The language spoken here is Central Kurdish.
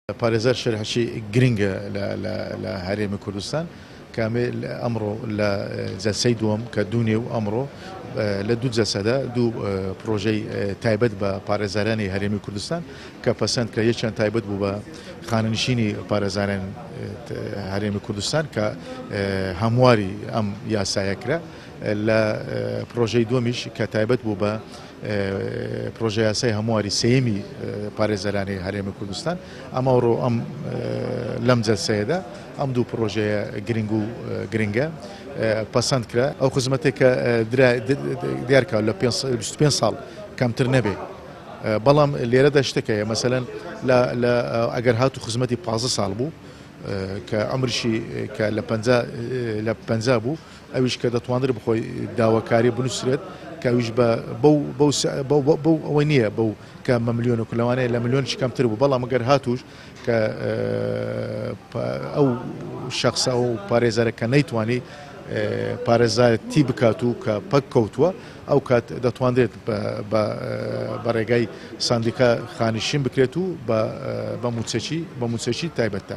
پارێزەر شەرحەشی گرنگە لە هەرێمی کوردستان کامل ئەمڕۆ لە جەلسەی دووەم کە دوو نێو ئەمڕۆ لە دوو جەلسەدا دوو پرۆژەی تایبەت بە پارێزەرانی هەرێمی کوردستان کە پەسەند کە یەکیان تایبەت بوو بە خانەنشینی پارێزەران هەرێمی کوردستان کە هەمواری ئەم یاسایە کرا لە پرۆژەی دووەمیش کە تایبەت بوو بە پرۆژە یاسای هەمواری سێیەمی پارێزەرانی هەرێمی کوردستان ئەمەڕۆ ئەم لەم جەلسەیەدا ئەم دوو پرۆژەیە گرنگ و گرنگە پەسەند کرا ئەو خزمەتێک کە دیارکە لە 25 ساڵ کەمتر نەبێ بەڵام لێرەدا شتێکەیە مەسەلەن ئەگەر هاتو خزمەتی 15 ساڵ بوو کە ئەمریشی کە لە 50 بوو ئەویش کە دەتوانێت بخۆی داواکاری بنووسرێت کەویش بەو ئەوەی نییە بەو کە مەلیۆن و کولەوانەیە لە ملیۆنی کەمتر بوو بەڵام ئەگەر هاتوش کە ئەو شخصە و پارێزەرە کە نەیتوانی پارێزایەتی بکات و کە پەک کەوتووە ئەو کات دەتوانرێت بە ڕێگای ساندیکا خانیشین بکرێت و بە موچەکی تایبەتە.